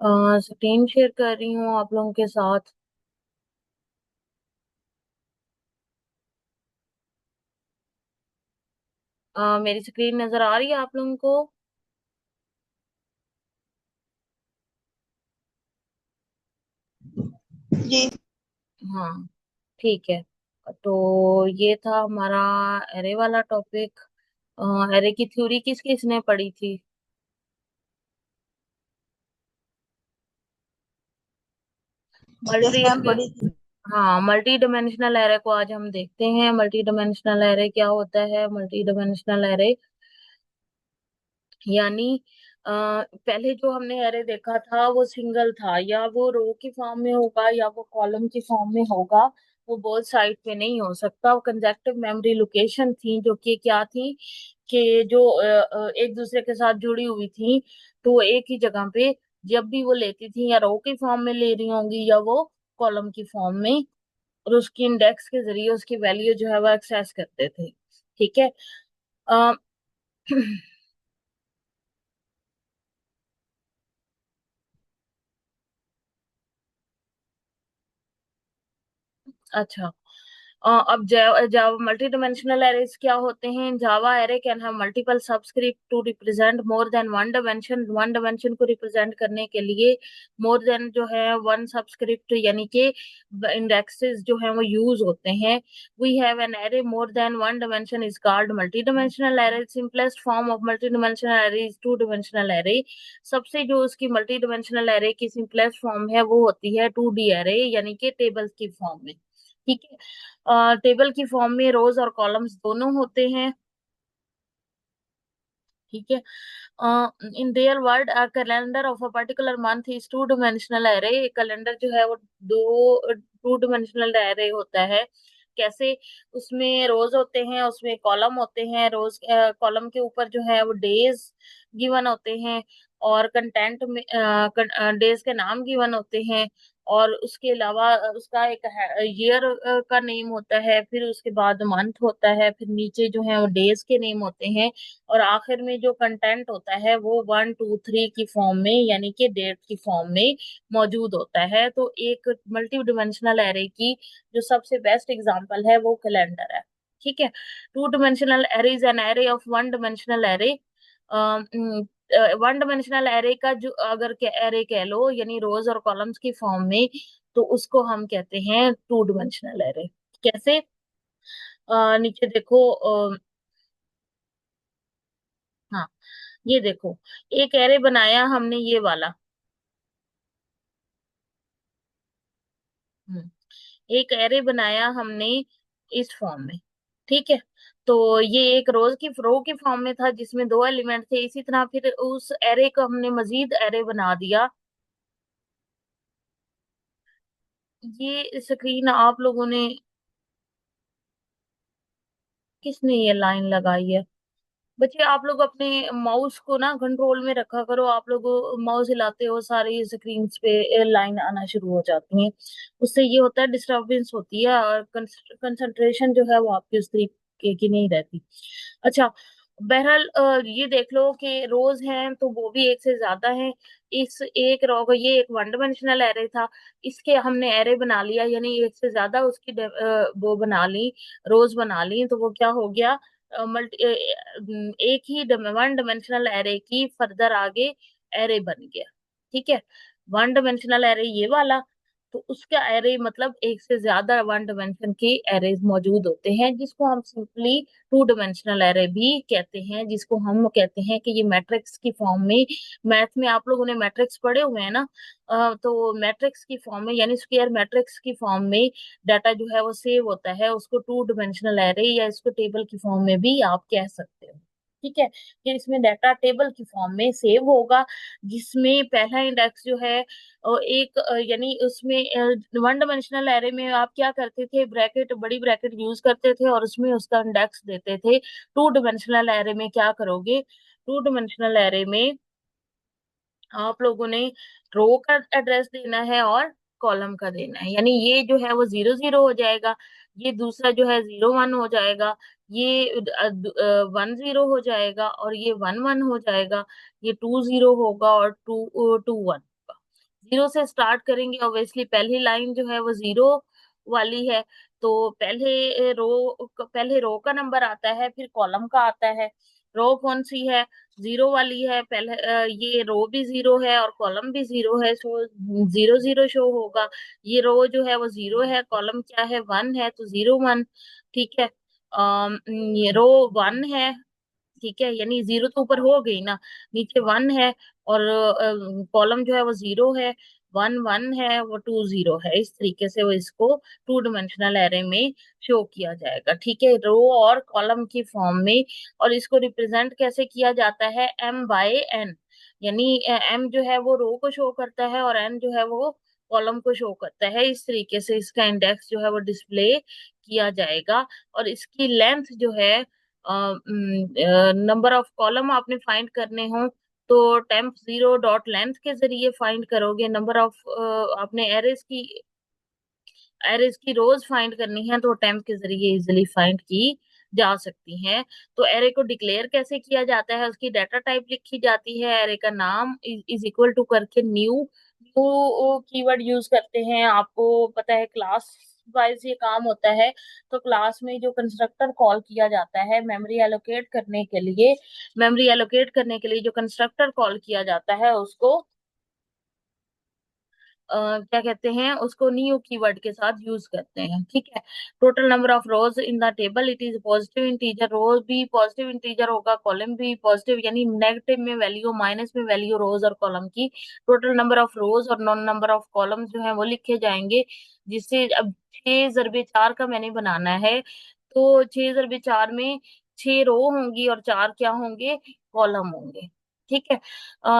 Screen share कर रही हूँ आप लोगों के साथ। मेरी स्क्रीन नजर आ रही है आप लोगों को? जी। हाँ, ठीक है। तो ये था हमारा एरे वाला टॉपिक। एरे की थ्योरी किस किसने पढ़ी थी? यस मल्टी मैम, पढ़ी थी। हाँ, मल्टी डिमेंशनल एरे को आज हम देखते हैं। मल्टी डिमेंशनल एरे क्या होता है? मल्टी डिमेंशनल एरे यानी पहले जो हमने एरे देखा था वो सिंगल था, या वो रो की फॉर्म में होगा या वो कॉलम की फॉर्म में होगा। वो बोथ साइड पे नहीं हो सकता। वो कंजेक्टिव मेमोरी लोकेशन थी, जो कि क्या थी कि जो एक दूसरे के साथ जुड़ी हुई थी। तो वो एक ही जगह पे जब भी वो लेती थी, या रो की फॉर्म में ले रही होंगी या वो कॉलम की फॉर्म में, और उसकी इंडेक्स के जरिए उसकी वैल्यू जो है वो एक्सेस करते थे। ठीक है। अ, अच्छा। अब जावा मल्टी डिमेंशनल एरेज क्या होते हैं? Java array can have multiple subscript to represent more than one dimension. One dimension को रिप्रेजेंट करने के लिए मोर देन जो है वन सबस्क्रिप्ट यानी कि इंडेक्सेस जो है वो यूज होते हैं। We have an array more than one dimension is called multi dimensional array. Simplest form of multi dimensional array is two dimensional array. सबसे जो उसकी मल्टी डिमेंशनल एरे की सिंपलेस्ट फॉर्म है वो होती है 2D एरे, यानी कि टेबल्स की फॉर्म में। ठीक है। टेबल की फॉर्म में रोज और कॉलम्स दोनों होते हैं। ठीक है। In real world calendar of a particular month is two dimensional array. Calendar जो है वो दो टू डिमेंशनल एरे होता है। कैसे? उसमें रोज होते हैं, उसमें कॉलम होते हैं। रोज कॉलम के ऊपर जो है वो डेज गिवन होते हैं, और कंटेंट में डेज के नाम गिवन होते हैं। और उसके अलावा उसका एक ईयर का नेम होता है, फिर उसके बाद मंथ होता है, फिर नीचे जो है वो डेज के नेम होते हैं। और आखिर में जो कंटेंट होता है वो 1 2 3 की फॉर्म में, यानी कि डेट की फॉर्म में मौजूद होता है। तो एक मल्टी डिमेंशनल एरे की जो सबसे बेस्ट एग्जांपल है वो कैलेंडर है। ठीक है। To dimensional array is an array of one dimensional array. One dimensional array का जो अगर एरे कह लो, यानी रोज और कॉलम्स की फॉर्म में, तो उसको हम कहते हैं टू डिमेंशनल एरे। कैसे? नीचे देखो। हाँ, ये देखो, एक एरे बनाया हमने ये वाला। हम्म, एक एरे बनाया हमने इस फॉर्म में। ठीक है। तो ये एक रोज की रो की फॉर्म में था जिसमें दो एलिमेंट थे। इसी तरह फिर उस एरे को हमने मजीद एरे बना दिया। ये स्क्रीन आप लोगों ने, किसने ये लाइन लगाई है? बच्चे, आप लोग अपने माउस को ना कंट्रोल में रखा करो। आप लोग माउस हिलाते हो, सारी स्क्रीन पे लाइन आना शुरू हो जाती है। उससे ये होता है, डिस्टरबेंस होती है, और कंसंट्रेशन जो है वो आपकी उस तरीके की नहीं रहती। अच्छा। बहरहाल ये देख लो कि रोज हैं तो वो भी एक से ज्यादा हैं। इस एक रो को, ये एक वन डिमेंशनल एरे था, इसके हमने एरे बना लिया, यानी एक से ज्यादा उसकी वो बना ली, रोज बना ली। तो वो क्या हो गया? मल्टी एक ही वन डिमेंशनल एरे की फर्दर आगे एरे बन गया। ठीक है। वन डिमेंशनल एरे ये वाला, तो उसका एरे मतलब एक से ज्यादा वन डिमेंशन के एरेज मौजूद होते हैं, जिसको हम सिंपली टू डिमेंशनल एरे भी कहते हैं, जिसको हम कहते हैं कि ये मैट्रिक्स की फॉर्म में। मैथ में आप लोगों ने मैट्रिक्स पढ़े हुए हैं ना? तो मैट्रिक्स की फॉर्म में, यानी स्क्वायर मैट्रिक्स की फॉर्म में डाटा जो है वो सेव होता है, उसको टू डिमेंशनल एरे या इसको टेबल की फॉर्म में भी आप कह सकते हो। ठीक है। कि इसमें डाटा टेबल की फॉर्म में सेव होगा, जिसमें पहला इंडेक्स जो है एक यानी उसमें वन डिमेंशनल एरे में आप क्या करते थे? ब्रैकेट, बड़ी ब्रैकेट यूज करते थे और उसमें उसका इंडेक्स देते थे। टू डिमेंशनल एरे में क्या करोगे? टू डिमेंशनल एरे में आप लोगों ने रो का एड्रेस देना है और कॉलम का देना है, यानी ये जो है वो 0 0 हो जाएगा, ये दूसरा जो है 0 1 हो जाएगा, ये 1 0 हो जाएगा, और ये 1 1 हो जाएगा, ये 2 0 होगा और 2 2 1। जीरो से स्टार्ट करेंगे, ऑब्वियसली पहली लाइन जो है वो जीरो वाली है, तो पहले रो का नंबर आता है, फिर कॉलम का आता है। रो कौन सी है? जीरो वाली है। पहले ये रो भी जीरो है और कॉलम भी जीरो है, सो जीरो जीरो शो होगा। ये रो जो है वो जीरो है, कॉलम क्या है? वन है, तो जीरो वन। ठीक है। ये रो वन है। ठीक है, यानी जीरो तो ऊपर हो गई ना, नीचे वन है, और कॉलम जो है वो जीरो है। वन वन है, वो टू जीरो है। इस तरीके से वो इसको टू डिमेंशनल एरे में शो किया जाएगा। ठीक है, रो और कॉलम की फॉर्म में। और इसको रिप्रेजेंट कैसे किया जाता है? एम बाय एन, यानी एम जो है वो रो को शो करता है और एन जो है वो कॉलम को शो करता है। इस तरीके से इसका इंडेक्स जो है वो डिस्प्ले किया जाएगा। और इसकी लेंथ जो है, नंबर ऑफ कॉलम आपने फाइंड करने हो तो टेम्प जीरो डॉट लेंथ के जरिए फाइंड करोगे। नंबर ऑफ आपने एरेज की रोज फाइंड करनी है तो टेम्प के जरिए इजिली फाइंड की जा सकती हैं। तो एरे को डिक्लेयर कैसे किया जाता है? उसकी डाटा टाइप लिखी जाती है, एरे का नाम इज इक्वल टू करके न्यू न्यू कीवर्ड यूज करते हैं। आपको पता है क्लास वाइज ये काम होता है। तो क्लास में जो कंस्ट्रक्टर कॉल किया जाता है मेमोरी एलोकेट करने के लिए जो कंस्ट्रक्टर कॉल किया जाता है उसको क्या कहते हैं? उसको न्यू कीवर्ड के साथ यूज करते हैं। ठीक है। Total number of rows in the table, it is positive integer. Rows भी पॉजिटिव इंटीजर होगा, कॉलम भी पॉजिटिव, यानी नेगेटिव में वैल्यू, माइनस में वैल्यू रोज और कॉलम की। टोटल नंबर ऑफ रोज और नॉन नंबर ऑफ कॉलम जो है वो लिखे जाएंगे, जिससे अब 6 × 4 का मैंने बनाना है, तो 6 × 4 में 6 रो होंगी और 4 क्या होंगे? कॉलम होंगे। ठीक है।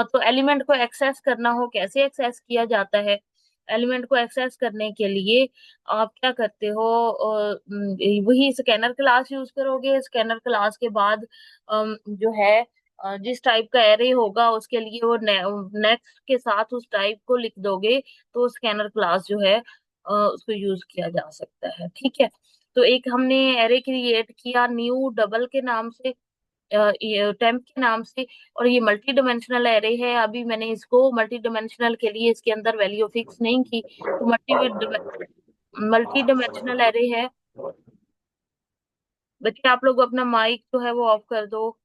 तो एलिमेंट को एक्सेस करना हो, कैसे एक्सेस किया जाता है? एलिमेंट को एक्सेस करने के लिए आप क्या करते हो? वही स्कैनर क्लास यूज करोगे। स्कैनर क्लास के बाद जो है जिस टाइप का एरे होगा उसके लिए वो नेक्स्ट के साथ उस टाइप को लिख दोगे, तो स्कैनर क्लास जो है उसको यूज किया जा सकता है। ठीक है। तो एक हमने एरे क्रिएट किया न्यू डबल के नाम से, टेम्प के नाम से, और ये मल्टी डिमेंशनल एरे है। अभी मैंने इसको मल्टी डिमेंशनल के लिए इसके अंदर वैल्यू फिक्स नहीं की, तो मल्टी डिमेंशनल एरे है। बच्चे आप लोग अपना माइक जो है वो ऑफ कर दो।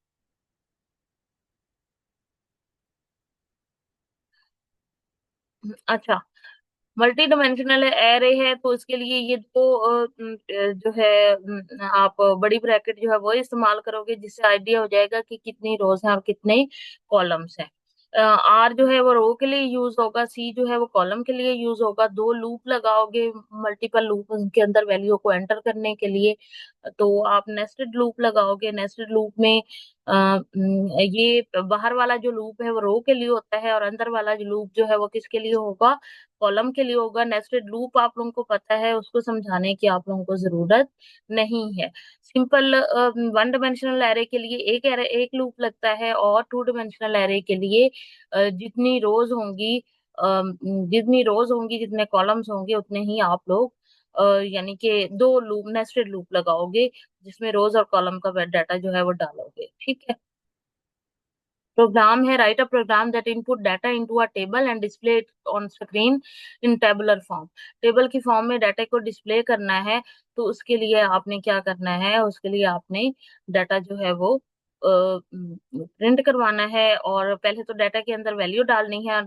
अच्छा, मल्टी डिमेंशनल एरे है तो इसके लिए ये दो जो है आप बड़ी ब्रैकेट जो है वो इस्तेमाल करोगे, जिससे आइडिया हो जाएगा कि कितनी रोज हैं और कितने कॉलम्स हैं। आर जो है वो रो के लिए यूज होगा, सी जो है वो कॉलम के लिए यूज होगा। दो लूप लगाओगे, मल्टीपल लूप, उनके अंदर वैल्यू को एंटर करने के लिए। तो आप नेस्टेड लूप लगाओगे। नेस्टेड लूप में ये बाहर वाला जो लूप है वो रो के लिए होता है, और अंदर वाला जो लूप जो है वो किसके लिए होगा? कॉलम के लिए होगा। नेस्टेड लूप आप लोगों को पता है, उसको समझाने की आप लोगों को जरूरत नहीं है। सिंपल वन डिमेंशनल एरे के लिए एक लूप लगता है, और टू डिमेंशनल एरे के लिए जितनी रोज होंगी, जितने कॉलम्स होंगे उतने ही आप लोग यानी कि दो लूप, नेस्टेड लूप लगाओगे, जिसमें रोज और कॉलम का डाटा जो है वो डालोगे। ठीक है। प्रोग्राम है, write a program that input data into a table and display it on screen in tabular form. Table की फॉर्म में डाटा को डिस्प्ले करना है, तो उसके लिए आपने क्या करना है? उसके लिए आपने डाटा जो है वो प्रिंट करवाना है, और पहले तो डाटा के अंदर वैल्यू डालनी है।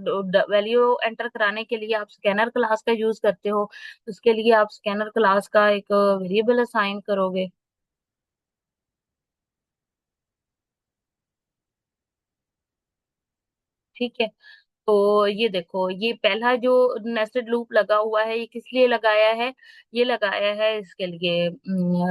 वैल्यू एंटर कराने के लिए आप स्कैनर क्लास का यूज करते हो, उसके लिए आप स्कैनर क्लास का एक वेरिएबल असाइन करोगे। ठीक है। तो ये देखो, ये पहला जो नेस्टेड लूप लगा हुआ है, ये किस लिए लगाया है? ये लगाया है इसके लिए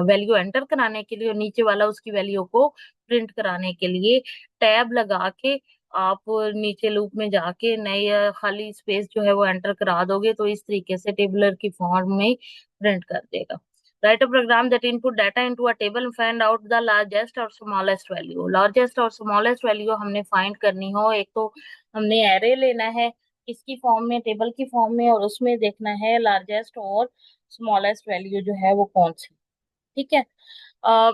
वैल्यू एंटर कराने के लिए, और नीचे वाला उसकी वैल्यू को प्रिंट कराने के लिए। टैब लगा के आप नीचे लूप में जाके नई खाली स्पेस जो है वो एंटर करा दोगे, तो इस तरीके से टेबलर की फॉर्म में प्रिंट कर देगा। Write a program that input data into a table, find out the largest और स्मॉलेस्ट वैल्यू। लार्जेस्ट और स्मॉलेस्ट वैल्यू हमने फाइंड करनी हो, एक तो हमने एरे लेना है किसकी फॉर्म में? टेबल की फॉर्म में, और उसमें देखना है लार्जेस्ट और स्मॉलेस्ट वैल्यू जो है वो कौन सी। ठीक है। अ,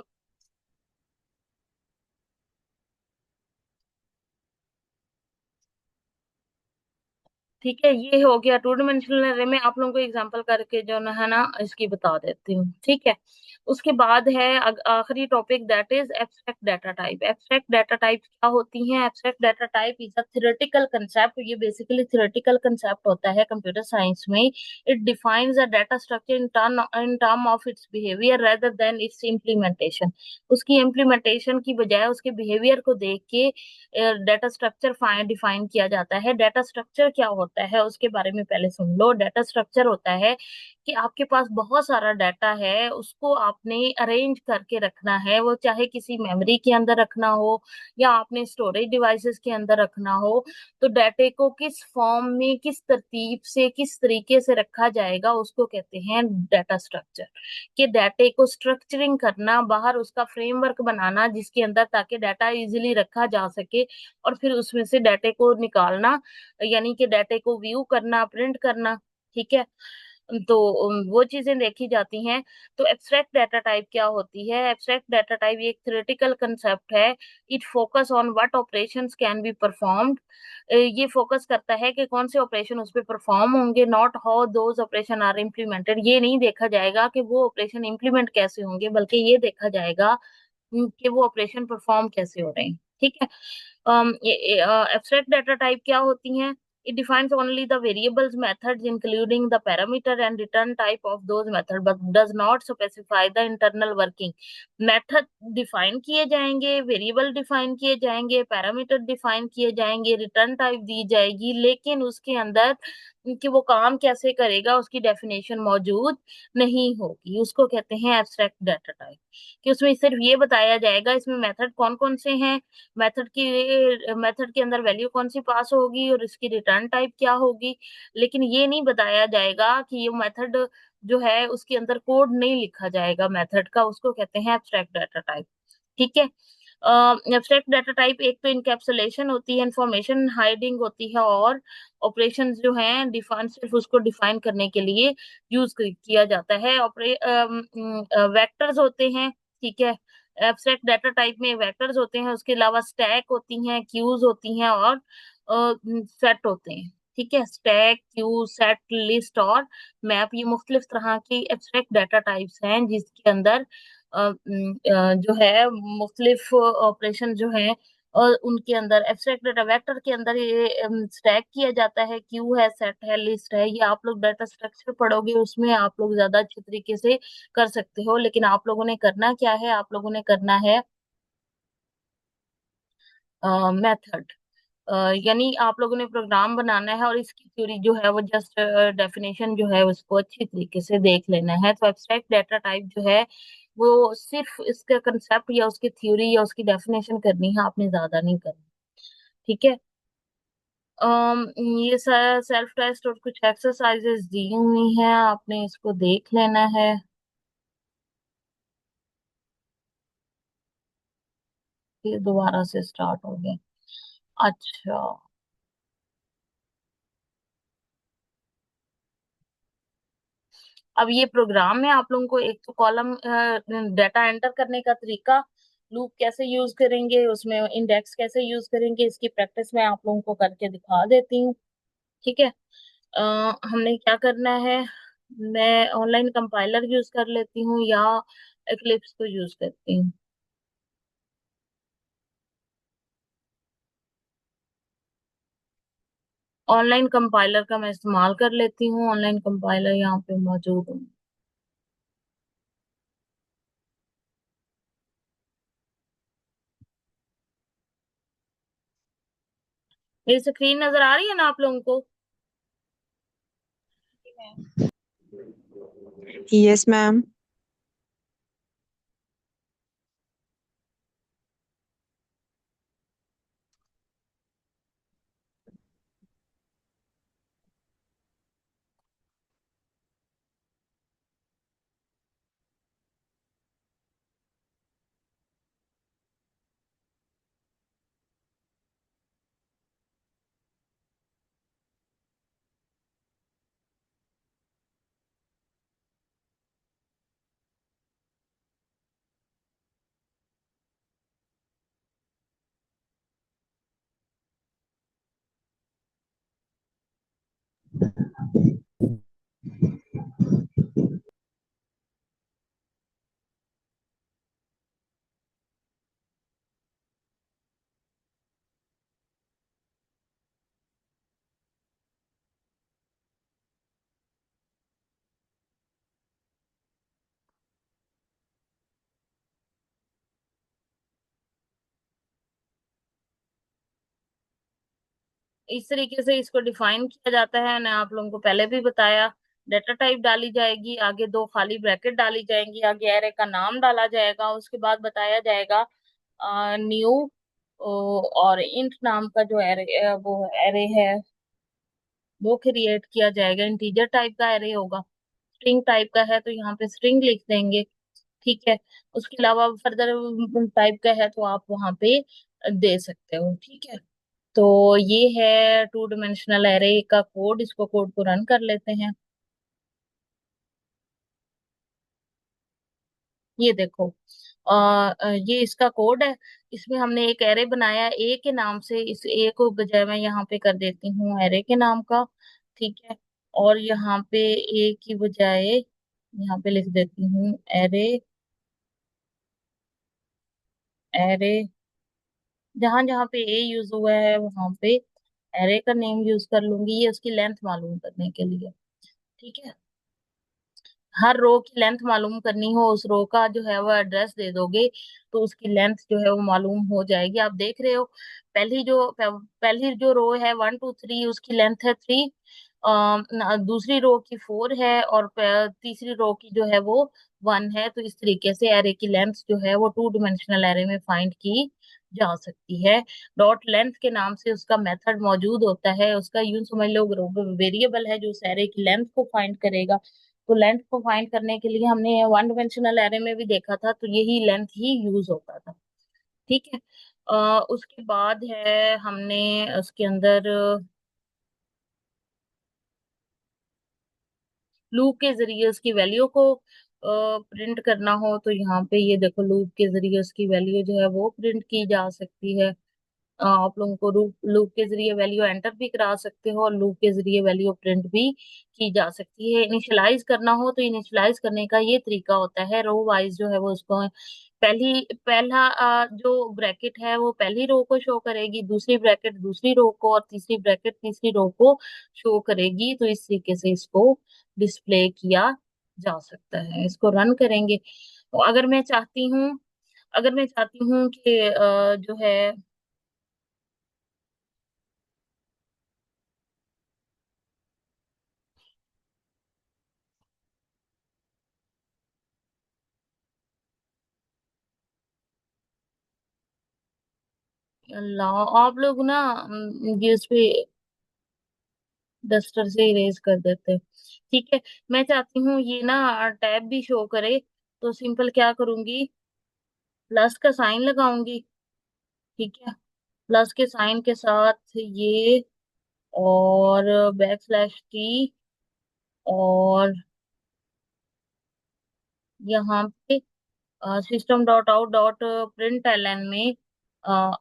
ठीक है, ये हो गया टू डिमेंशनल एरे में। आप लोगों को एग्जांपल करके जो है ना इसकी बता देती हूँ, ठीक है। उसके बाद है आखिरी topic, that is abstract data type. Abstract data type क्या होती हैं? Abstract data type is a theoretical concept. ये बेसिकली थ्योरेटिकल कंसेप्ट होता है कंप्यूटर साइंस में। It defines a data structure in term of its behaviour rather than it's implementation. उसकी implementation की बजाय उसके बिहेवियर को देख के डाटा स्ट्रक्चर डिफाइन किया जाता है। डाटा स्ट्रक्चर क्या होता है उसके बारे में पहले सुन लो। डाटा स्ट्रक्चर होता है कि आपके पास बहुत सारा डाटा है, उसको आपने अरेंज करके रखना है, वो चाहे किसी मेमोरी के अंदर रखना हो या आपने स्टोरेज डिवाइसेस के अंदर रखना हो। तो डाटे को किस फॉर्म में, किस तरतीब से, किस तरीके से रखा जाएगा, उसको कहते हैं डाटा स्ट्रक्चर। कि डाटे को स्ट्रक्चरिंग करना, बाहर उसका फ्रेमवर्क बनाना जिसके अंदर, ताकि डाटा इजीली रखा जा सके, और फिर उसमें से डाटे को निकालना, यानी कि डाटे को व्यू करना, प्रिंट करना। ठीक है, तो वो चीजें देखी जाती हैं। तो एब्स्ट्रैक्ट डाटा टाइप क्या होती है? एब्स्ट्रैक्ट डाटा टाइप एक थ्योरेटिकल कंसेप्ट है। It focus on what operations can be performed. ये फोकस करता है कि कौन से ऑपरेशन उस पे परफॉर्म होंगे, not how those operation are implemented. ये नहीं देखा जाएगा कि वो ऑपरेशन इम्प्लीमेंट कैसे होंगे, बल्कि ये देखा जाएगा कि वो ऑपरेशन परफॉर्म कैसे हो रहे हैं। ठीक है। एब्स्ट्रैक्ट डाटा टाइप क्या होती हैं? It defines only the variables methods including the parameter and return type of those methods but does not specify the internal working. Method define किए जाएंगे, वेरिएबल डिफाइन किए जाएंगे, पैरामीटर डिफाइन किए जाएंगे, return type दी जाएगी, लेकिन उसके अंदर कि वो काम कैसे करेगा उसकी डेफिनेशन मौजूद नहीं होगी। उसको कहते हैं एब्स्ट्रैक्ट डाटा टाइप। कि उसमें सिर्फ ये बताया जाएगा इसमें मेथड कौन कौन से हैं, मेथड के अंदर वैल्यू कौन सी पास होगी और इसकी रिटर्न टाइप क्या होगी। लेकिन ये नहीं बताया जाएगा कि ये मेथड जो है उसके अंदर कोड नहीं लिखा जाएगा मेथड का। उसको कहते हैं एब्स्ट्रैक्ट डाटा टाइप। ठीक है। एब्स्ट्रैक्ट डाटा टाइप एक तो इनकैप्सुलेशन होती है, इंफॉर्मेशन हाइडिंग होती है, और ऑपरेशंस जो हैं डिफाइन, सिर्फ उसको डिफाइन करने के लिए यूज किया जाता है। वेक्टर्स होते हैं। ठीक है। एब्स्ट्रैक्ट डाटा टाइप में वेक्टर्स होते हैं, उसके अलावा स्टैक होती हैं, क्यूज होती हैं, और सेट होते हैं। ठीक है। स्टैक, क्यू, सेट, लिस्ट और मैप, ये मुख्तलिफ तरह की एब्स्ट्रैक्ट डाटा टाइप्स हैं जिसके अंदर जो है मुख्तलिफ ऑपरेशन जो है, और उनके अंदर एब्स्ट्रैक्ट डाटा वेक्टर के अंदर ये स्टैक किया जाता है, क्यू है, सेट है, लिस्ट है। ये आप लोग डाटा स्ट्रक्चर पढ़ोगे उसमें आप लोग ज्यादा अच्छी तरीके से कर सकते हो। लेकिन आप लोगों ने करना क्या है? आप लोगों ने करना है मेथड, यानी आप लोगों ने प्रोग्राम बनाना है और इसकी थ्योरी जो है वो जस्ट डेफिनेशन जो है उसको अच्छी तरीके से देख लेना है। तो एब्स्ट्रैक्ट डाटा टाइप जो है वो सिर्फ इसका कंसेप्ट या उसकी थ्योरी या उसकी डेफिनेशन करनी है, आपने ज्यादा नहीं करना। ठीक है। ये सेल्फ टेस्ट और कुछ एक्सरसाइजेस दी हुई हैं, आपने इसको देख लेना है। फिर दोबारा से स्टार्ट हो गया। अच्छा, अब ये प्रोग्राम में आप लोगों को एक तो कॉलम डाटा एंटर करने का तरीका, लूप कैसे यूज करेंगे, उसमें इंडेक्स कैसे यूज करेंगे, इसकी प्रैक्टिस मैं आप लोगों को करके दिखा देती हूँ। ठीक है। हमने क्या करना है, मैं ऑनलाइन कंपाइलर यूज कर लेती हूँ या एक्लिप्स को यूज करती हूँ। ऑनलाइन कंपाइलर का मैं इस्तेमाल कर लेती हूँ, ऑनलाइन कंपाइलर यहाँ पे मौजूद हूँ। मेरी स्क्रीन नजर आ रही है ना आप लोगों को? Yes, ma'am. इस तरीके से इसको डिफाइन किया जाता है। मैंने आप लोगों को पहले भी बताया। डेटा टाइप डाली जाएगी, आगे दो खाली ब्रैकेट डाली जाएंगी, आगे एरे का नाम डाला जाएगा, उसके बाद बताया जाएगा न्यू और इंट नाम का जो एरे वो एरे है वो क्रिएट किया जाएगा। इंटीजर टाइप का एरे होगा। स्ट्रिंग टाइप का है तो यहाँ पे स्ट्रिंग लिख देंगे। ठीक है। उसके अलावा फर्दर टाइप का है तो आप वहां पे दे सकते हो। ठीक है। तो ये है टू डिमेंशनल एरे का कोड। इसको कोड को रन कर लेते हैं। ये देखो, ये इसका कोड है। इसमें हमने एक एरे बनाया ए के नाम से। इस ए को बजाय मैं यहाँ पे कर देती हूँ एरे के नाम का। ठीक है। और यहाँ पे ए की बजाय यहाँ पे लिख देती हूँ एरे। एरे जहां जहाँ पे ए यूज हुआ है वहां पे एरे का नेम यूज कर लूंगी, ये उसकी लेंथ मालूम करने के लिए। ठीक है। हर रो की लेंथ मालूम करनी हो, उस रो का जो है वो एड्रेस दे दोगे तो उसकी लेंथ जो है वो मालूम हो जाएगी। आप देख रहे हो, पहली जो रो है 1 2 3, उसकी लेंथ है 3। दूसरी रो की 4 है और तीसरी रो की जो है वो 1 है। तो इस तरीके से एरे की लेंथ जो है वो टू डिमेंशनल एरे में फाइंड की जा सकती है। डॉट लेंथ के नाम से उसका मेथड मौजूद होता है। उसका यूं समझ लो वेरिएबल है जो उस एरे की लेंथ को फाइंड करेगा। तो लेंथ को फाइंड करने के लिए हमने वन डिमेंशनल एरे में भी देखा था, तो यही लेंथ ही यूज होता था। ठीक है। उसके बाद है हमने उसके अंदर लूप के जरिए उसकी वैल्यू को प्रिंट करना हो तो यहाँ पे ये देखो, लूप के जरिए उसकी वैल्यू जो है वो प्रिंट की जा सकती है। आप लोगों को लूप लूप के जरिए वैल्यू एंटर भी करा सकते हो और लूप के जरिए वैल्यू प्रिंट भी की जा सकती है। इनिशियलाइज करना हो तो इनिशियलाइज करने का ये तरीका होता है, रो वाइज जो है वो उसको पहला जो ब्रैकेट है वो पहली रो को शो करेगी, दूसरी ब्रैकेट दूसरी रो को और तीसरी ब्रैकेट तीसरी रो को शो करेगी। तो इस तरीके से इसको डिस्प्ले किया जा सकता है। इसको रन करेंगे तो अगर मैं चाहती हूँ कि जो है अल्लाह, आप लोग ना ये उस पे डस्टर से इरेज कर देते हैं। ठीक है। मैं चाहती हूँ ये ना टैब भी शो करे, तो सिंपल क्या करूंगी, प्लस का साइन लगाऊंगी। ठीक है। प्लस के साइन के साथ ये और \t और यहाँ पे system dot out dot println में अ,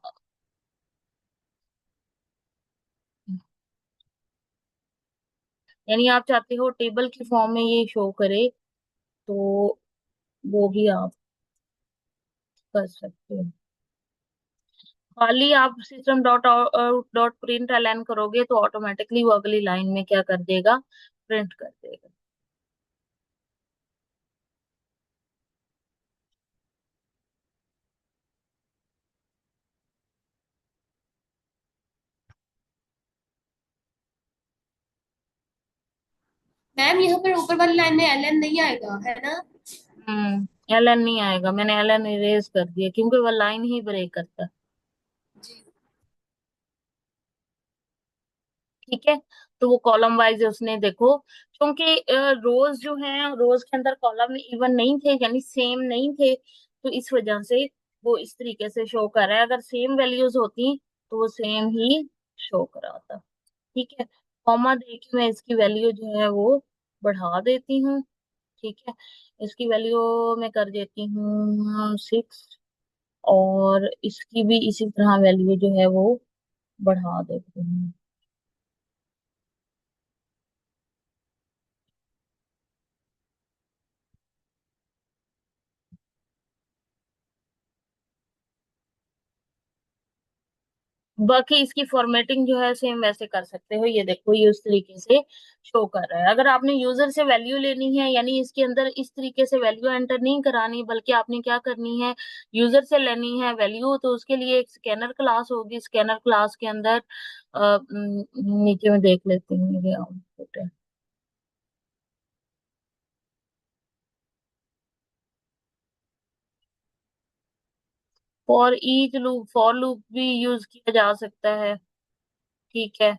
यानी आप चाहते हो टेबल की फॉर्म में ये शो करे तो वो भी आप कर सकते हो। खाली आप system dot out dot println करोगे तो ऑटोमेटिकली वो अगली लाइन में क्या कर देगा, प्रिंट कर देगा। मैम यहाँ पर ऊपर वाली लाइन में एलएन नहीं आएगा है ना? एलन नहीं आएगा, मैंने एलन इरेज कर दिया क्योंकि वो लाइन ही ब्रेक करता है। जी। ठीक है। तो वो कॉलम वाइज उसने देखो, क्योंकि रोज जो है रोज के अंदर कॉलम इवन नहीं थे यानी सेम नहीं थे, तो इस वजह से वो इस तरीके से शो कर रहा है। अगर सेम वैल्यूज होती तो वो सेम ही शो कराता। ठीक है। कॉमा देके मैं इसकी वैल्यू जो है वो बढ़ा देती हूँ। ठीक है। इसकी वैल्यू मैं कर देती हूँ 6 और इसकी भी इसी तरह वैल्यू जो है वो बढ़ा देती हूँ। बाकी इसकी फॉर्मेटिंग जो है सेम वैसे कर सकते हो, ये देखो ये उस तरीके से शो कर रहा है। अगर आपने यूजर से वैल्यू लेनी है, यानी इसके अंदर इस तरीके से वैल्यू एंटर नहीं करानी, बल्कि आपने क्या करनी है, यूजर से लेनी है वैल्यू, तो उसके लिए एक स्कैनर क्लास होगी। स्कैनर क्लास के अंदर नीचे में देख लेते हैं, मेरे आउटपुट है। फॉर लूप भी यूज किया जा सकता है, ठीक है।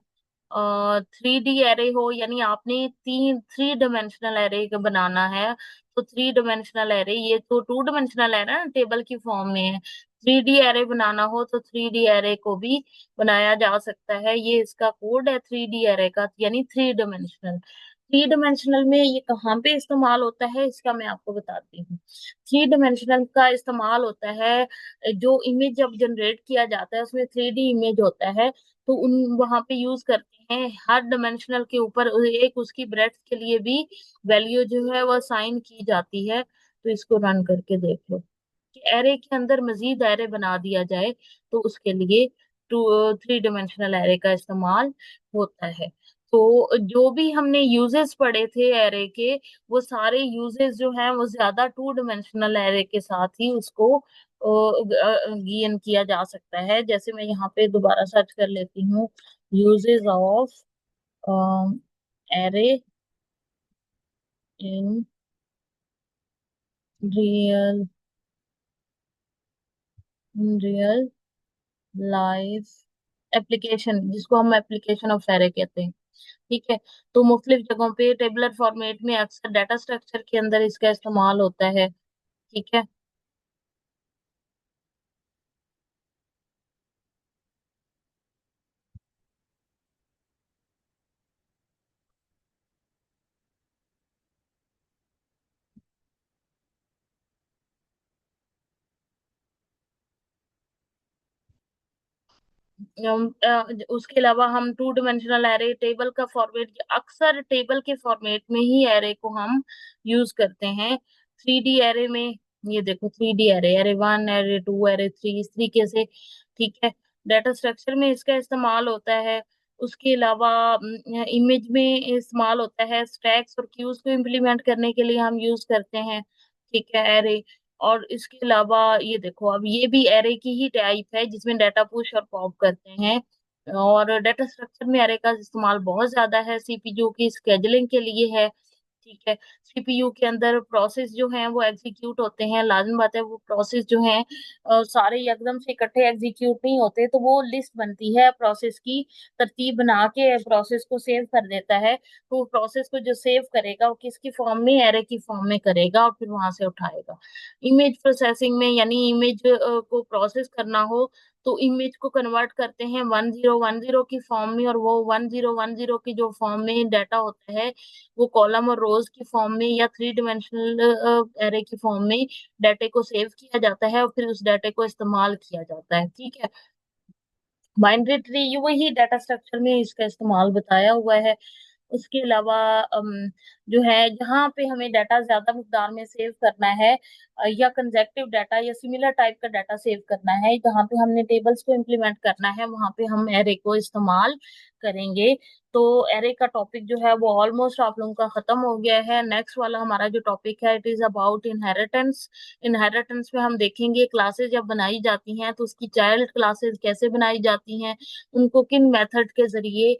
3D एरे हो, यानी आपने तीन थ्री डिमेंशनल एरे बनाना है, तो थ्री डिमेंशनल एरे, ये तो टू डिमेंशनल एरे ना, टेबल की फॉर्म में है। 3D एरे बनाना हो तो 3D एरे को भी बनाया जा सकता है। ये इसका कोड है 3D एरे का, यानी थ्री डिमेंशनल। थ्री डिमेंशनल में ये कहाँ पे इस्तेमाल होता है, इसका मैं आपको बताती हूँ। थ्री डिमेंशनल का इस्तेमाल होता है, जो इमेज जब जनरेट किया जाता है उसमें 3D इमेज होता है, तो उन वहां पे यूज करते हैं। हर डायमेंशनल के ऊपर एक उसकी ब्रेड्थ के लिए भी वैल्यू जो है वो साइन की जाती है। तो इसको रन करके देख लो कि एरे के अंदर मजीद एरे बना दिया जाए, तो उसके लिए टू थ्री डिमेंशनल एरे का इस्तेमाल होता है। तो जो भी हमने यूजेस पढ़े थे एरे के, वो सारे यूजेस जो हैं वो ज्यादा टू डिमेंशनल एरे के साथ ही उसको गेन किया जा सकता है। जैसे मैं यहाँ पे दोबारा सर्च कर लेती हूँ, uses of array in real real life application, जिसको हम एप्लीकेशन ऑफ एरे कहते हैं, ठीक है। तो मुख्तलिफ जगहों पे टेबलर फॉर्मेट में अक्सर डाटा स्ट्रक्चर के अंदर इसका इस्तेमाल होता है, ठीक है। उसके अलावा हम टू डिमेंशनल एरे टेबल का फॉर्मेट, अक्सर टेबल के फॉर्मेट में ही एरे को हम यूज करते हैं। 3D एरे में, ये देखो 3D array, array one, array two, array three, इस तरीके से, ठीक है। डाटा स्ट्रक्चर में इसका इस्तेमाल होता है। उसके अलावा इमेज में इस्तेमाल होता है। स्टैक्स और क्यूज को इम्प्लीमेंट करने के लिए हम यूज करते हैं, ठीक है, एरे। और इसके अलावा ये देखो, अब ये भी एरे की ही टाइप है जिसमें डाटा पुश और पॉप करते हैं। और डाटा स्ट्रक्चर में एरे का इस्तेमाल बहुत ज्यादा है, सीपीयू की स्केजुलिंग के लिए है, ठीक है। सीपीयू के अंदर प्रोसेस जो हैं वो एग्जीक्यूट होते हैं, लाजिम बात है वो प्रोसेस जो हैं सारे एकदम से इकट्ठे एग्जीक्यूट नहीं होते, तो वो लिस्ट बनती है प्रोसेस की, तरतीब बना के प्रोसेस को सेव कर देता है। तो प्रोसेस को जो सेव करेगा वो किसकी फॉर्म में, एरे की फॉर्म में करेगा, और फिर वहां से उठाएगा। इमेज प्रोसेसिंग में, यानी इमेज को प्रोसेस करना हो, तो इमेज को कन्वर्ट करते हैं 1010 की फॉर्म में, और वो 1010 की जो फॉर्म में डाटा होता है वो कॉलम और रोज की फॉर्म में या थ्री डिमेंशनल एरे की फॉर्म में डाटे को सेव किया जाता है, और फिर उस डाटे को इस्तेमाल किया जाता है, ठीक है। बाइनरी ट्री ये वही डाटा स्ट्रक्चर में इसका इस्तेमाल बताया हुआ है। उसके अलावा जो है, जहाँ पे हमें डाटा ज्यादा मिकदार में सेव करना है, या कंजेक्टिव डाटा या सिमिलर टाइप का डाटा सेव करना है, जहाँ पे हमने टेबल्स को इम्प्लीमेंट करना है, वहां पे हम एरे को इस्तेमाल करेंगे। तो एरे का टॉपिक जो है वो ऑलमोस्ट आप लोगों का खत्म हो गया है। नेक्स्ट वाला हमारा जो टॉपिक है, it is about inheritance. Inheritance में हम देखेंगे क्लासेस जब बनाई जाती हैं तो उसकी चाइल्ड क्लासेस कैसे बनाई जाती हैं, उनको किन मेथड के जरिए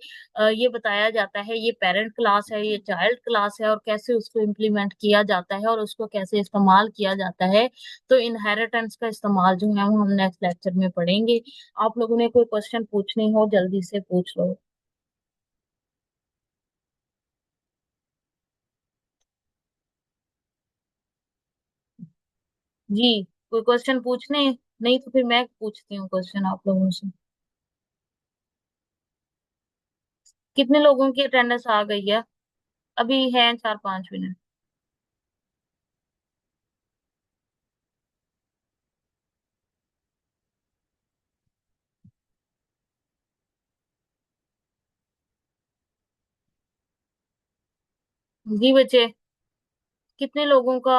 ये बताया जाता है ये पेरेंट क्लास है, ये चाइल्ड क्लास है, और कैसे उसको इम्प्लीमेंट किया जाता है और उसको कैसे इस्तेमाल किया जाता है। तो इनहेरिटेंस का इस्तेमाल जो है वो हम नेक्स्ट लेक्चर में पढ़ेंगे। आप लोगों ने कोई क्वेश्चन पूछनी हो जल्दी से पूछ लो। जी, कोई क्वेश्चन पूछने, नहीं तो फिर मैं पूछती हूँ क्वेश्चन आप लोगों से। कितने लोगों की अटेंडेंस आ गई है? अभी है 4-5 मिनट। जी बच्चे, कितने लोगों का